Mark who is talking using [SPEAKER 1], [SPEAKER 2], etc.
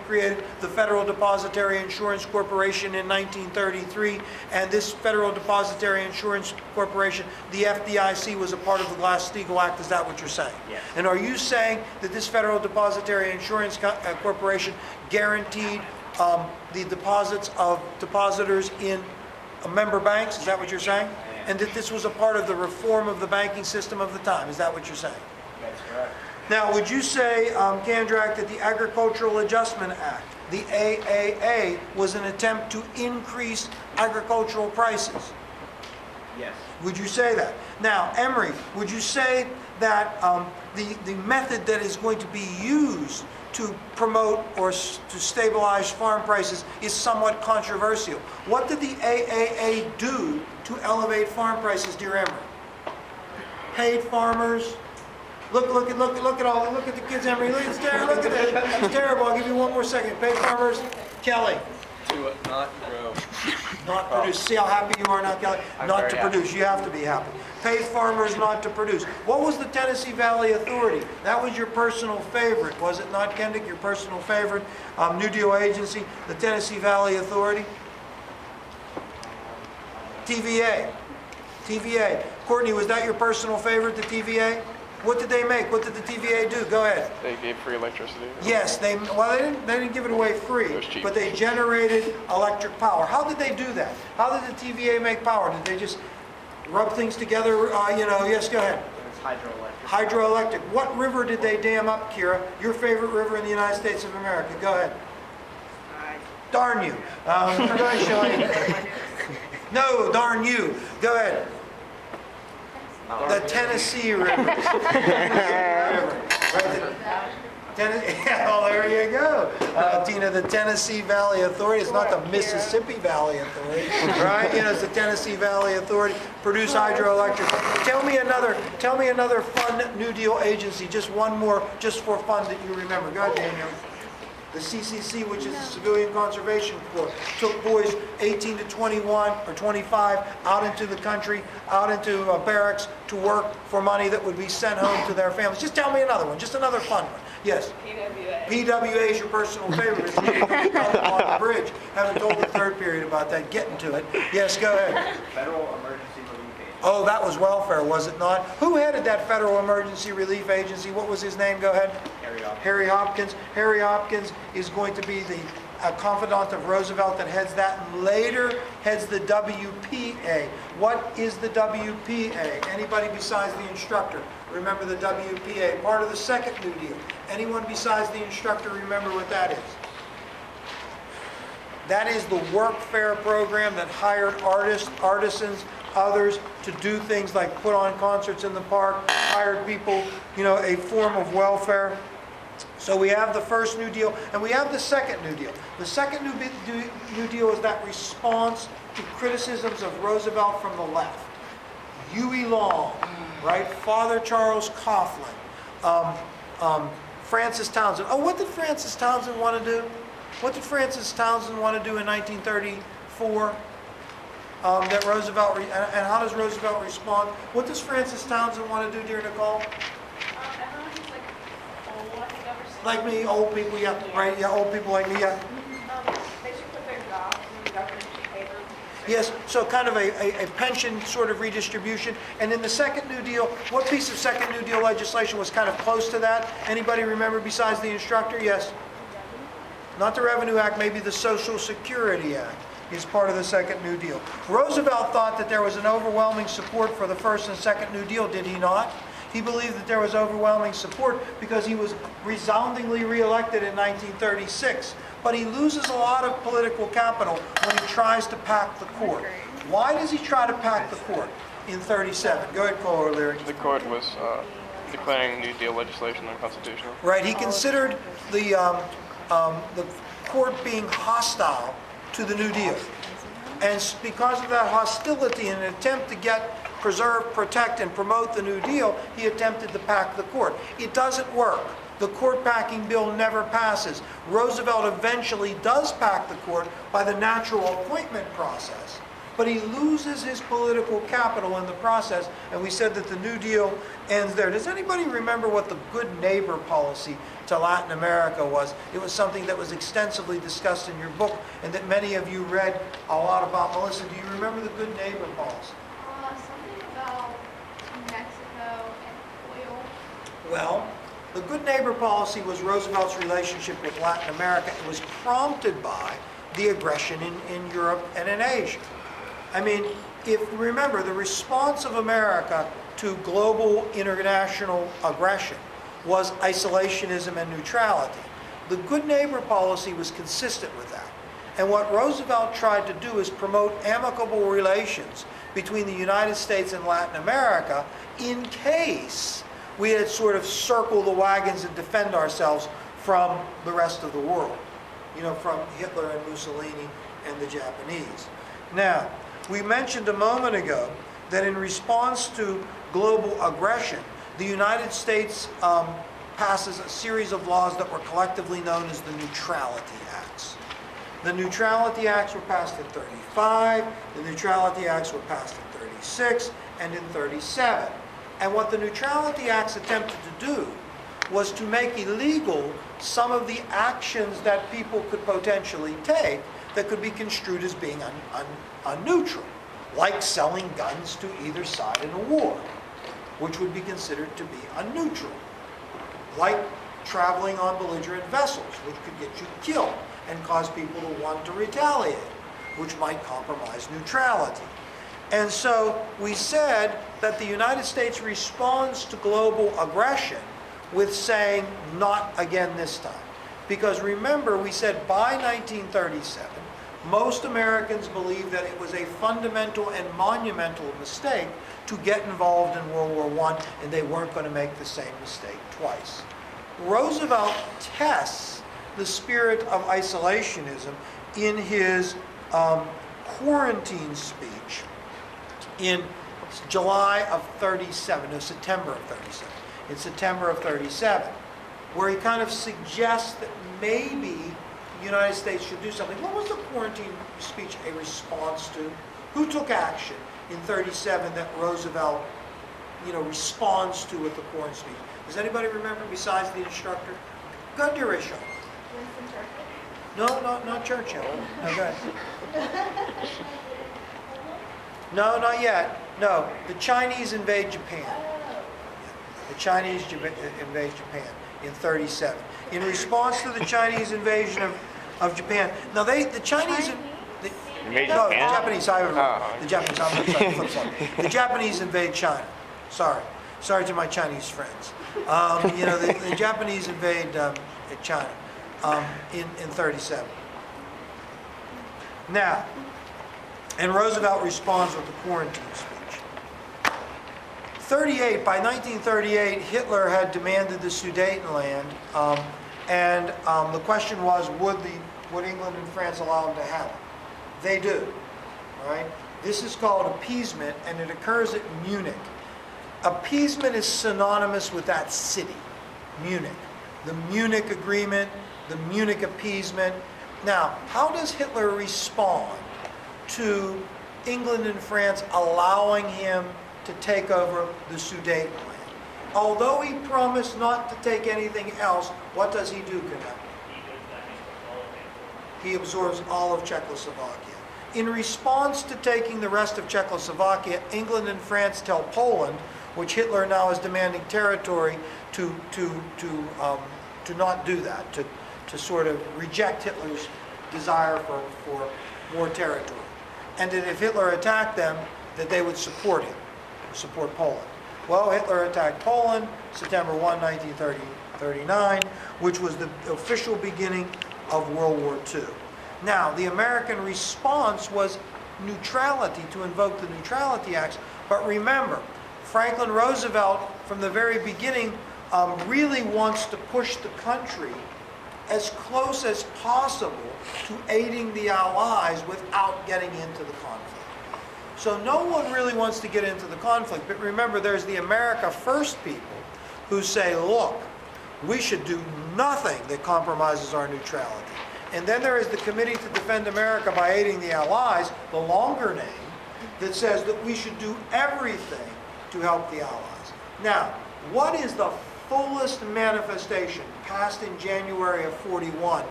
[SPEAKER 1] created the Federal Depository Insurance Corporation in 1933, and this Federal Depository Insurance Corporation, the FDIC, was a part of the Glass-Steagall Act. Is that what you're saying?
[SPEAKER 2] Yes.
[SPEAKER 1] And are you saying that this Federal Depository Insurance Corporation guaranteed the deposits of depositors in member banks? Is that what you're saying? And that this was a part of the reform of the banking system of the time? Is that what you're saying?
[SPEAKER 2] That's correct.
[SPEAKER 1] Now, would you say, Kandrak, that the Agricultural Adjustment Act, the AAA, was an attempt to increase agricultural prices?
[SPEAKER 2] Yes.
[SPEAKER 1] Would you say that? Now, Emery, would you say that the method that is going to be used to promote or to stabilize farm prices is somewhat controversial? What did the AAA do to elevate farm prices, dear Emery? Paid farmers. Look at the kids, Emery. Look at it. It's terrible. I'll give you one more second. Paid farmers, Kelly.
[SPEAKER 3] To not grow.
[SPEAKER 1] Not produce. See how happy you are now, Kelly? Not to produce. You have to be happy. Paid farmers not to produce. What was the Tennessee Valley Authority? That was your personal favorite, was it not, Kendrick? Your personal favorite New Deal agency, the Tennessee Valley Authority? TVA. TVA. Courtney, was that your personal favorite, the TVA? What did they make? What did the TVA do? Go ahead.
[SPEAKER 3] They gave free electricity.
[SPEAKER 1] Yes, they didn't give it away free,
[SPEAKER 3] It was cheap.
[SPEAKER 1] but they generated electric power. How did they do that? How did the TVA make power? Did they just rub things together? Yes, go ahead.
[SPEAKER 2] It's hydroelectric.
[SPEAKER 1] Hydroelectric. What river did they dam up, Kira? Your favorite river in the United States of America. Go ahead. Darn you. Go ahead, Shelley. No, darn you. Go ahead. The Tennessee River. Oh, there you go. Tina, the Tennessee Valley Authority. It's not the Mississippi Valley Authority, right? It's the Tennessee Valley Authority. Produce hydroelectric. Tell me another fun New Deal agency. Just one more, just for fun that you remember. Go ahead, Daniel. The CCC, which is the Civilian Conservation Corps, took boys 18 to 21 or 25 out into the country, out into barracks to work for money that would be sent home to their families. Just tell me another one, just another fun one. Yes?
[SPEAKER 4] PWA.
[SPEAKER 1] PWA is your personal favorite. It's on the bridge. Haven't told the third period about that. Getting to it. Yes, go ahead.
[SPEAKER 2] Federal Emergency Relief Agency.
[SPEAKER 1] Oh, that was welfare, was it not? Who headed that Federal Emergency Relief Agency? What was his name? Go ahead. Harry Hopkins. Harry Hopkins is going to be the confidant of Roosevelt that heads that, and later heads the WPA. What is the WPA? Anybody besides the instructor remember the WPA? Part of the second New Deal. Anyone besides the instructor remember what that is? That is the workfare program that hired artists, artisans, others to do things like put on concerts in the park, hired people, a form of welfare. So we have the first New Deal, and we have the second New Deal. The second New Deal is that response to criticisms of Roosevelt from the left. Huey Long, right? Father Charles Coughlin, Francis Townsend. Oh, what did Francis Townsend want to do? What did Francis Townsend want to do in 1934? That Roosevelt, and how does Roosevelt respond? What does Francis Townsend want to do, dear Nicole? Like me, old people, yeah, right, yeah, old people like me, yeah.
[SPEAKER 4] They should put their jobs in the government paper.
[SPEAKER 1] Yes, so kind of a pension sort of redistribution. And in the second New Deal, what piece of second New Deal legislation was kind of close to that? Anybody remember besides the instructor? Yes? Not the Revenue Act, maybe the Social Security Act is part of the second New Deal. Roosevelt thought that there was an overwhelming support for the first and second New Deal, did he not? He believed that there was overwhelming support because he was resoundingly reelected in 1936. But he loses a lot of political capital when he tries to pack the court. Why does he try to pack the court in 37? Go ahead, Cole O'Leary.
[SPEAKER 3] The court was declaring New Deal legislation unconstitutional.
[SPEAKER 1] Right, he considered the court being hostile to the New Deal. And because of that hostility, in an attempt to preserve, protect, and promote the New Deal, he attempted to pack the court. It doesn't work. The court packing bill never passes. Roosevelt eventually does pack the court by the natural appointment process. but he loses his political capital in the process, and we said that the New Deal ends there. Does anybody remember what the good neighbor policy to Latin America was? It was something that was extensively discussed in your book, and that many of you read a lot about. Melissa, do you remember the good neighbor policy?
[SPEAKER 4] Something about Mexico and oil.
[SPEAKER 1] Well, the good neighbor policy was Roosevelt's relationship with Latin America. It was prompted by the aggression in Europe and in Asia. I mean, if remember, the response of America to global international aggression was isolationism and neutrality. The good neighbor policy was consistent with that. And what Roosevelt tried to do is promote amicable relations between the United States and Latin America in case we had sort of circled the wagons and defend ourselves from the rest of the world, from Hitler and Mussolini and the Japanese. Now, we mentioned a moment ago that in response to global aggression, the United States passes a series of laws that were collectively known as the Neutrality Acts. The Neutrality Acts were passed in 35, the Neutrality Acts were passed in 36, and in 37. And what the Neutrality Acts attempted to do was to make illegal some of the actions that people could potentially take that could be construed as being unneutral, like selling guns to either side in a war, which would be considered to be unneutral, like traveling on belligerent vessels, which could get you killed and cause people to want to retaliate, which might compromise neutrality. And so we said that the United States responds to global aggression with saying, not again this time. Because remember, we said by 1937, most Americans believed that it was a fundamental and monumental mistake to get involved in World War I, and they weren't going to make the same mistake twice. Roosevelt tests the spirit of isolationism in his quarantine speech in July of 37, no, September of 37, in September of 37, where he kind of suggests that maybe the United States should do something. What was the quarantine speech a response to? Who took action in 37 that Roosevelt, responds to with the quarantine speech? Does anybody remember besides the instructor? Go ahead, Rachel.
[SPEAKER 4] Winston Churchill.
[SPEAKER 1] No, not Churchill. No, go ahead. No, not yet. No, the Chinese invade Japan. The Chinese invade Japan in 37. In response to the Chinese invasion of Japan. Now the Chinese...
[SPEAKER 3] Invade
[SPEAKER 1] No, the
[SPEAKER 3] Japan?
[SPEAKER 1] Japanese, I remember.
[SPEAKER 3] Oh.
[SPEAKER 1] The Japanese, I'm sorry, flip side. The Japanese invade China. Sorry to my Chinese friends. The Japanese invade China in 37. Now, and Roosevelt responds with the quarantine speech. 38, by 1938, Hitler had demanded the Sudetenland, and the question was, would England and France allow him to have it? They do, all right? This is called appeasement, and it occurs at Munich. Appeasement is synonymous with that city, Munich. The Munich Agreement, the Munich appeasement. Now, how does Hitler respond to England and France allowing him to take over the Sudetenland? Although he promised not to take anything else, what does he do, Canal? He absorbs all of Czechoslovakia. In response to taking the rest of Czechoslovakia, England and France tell Poland, which Hitler now is demanding territory, to not do that, to sort of reject Hitler's desire for more territory. And that if Hitler attacked them, that they would support him, support Poland. Well, Hitler attacked Poland, September 1, 1939, which was the official beginning of World War II. Now, the American response was neutrality, to invoke the Neutrality Acts. But remember, Franklin Roosevelt, from the very beginning, really wants to push the country as close as possible to aiding the Allies without getting into the conflict. So no one really wants to get into the conflict. But remember, there's the America First people who say, look, we should do nothing that compromises our neutrality. And then there is the Committee to Defend America by Aiding the Allies, the longer name, that says that we should do everything to help the Allies. Now, what is the fullest manifestation passed in January of 41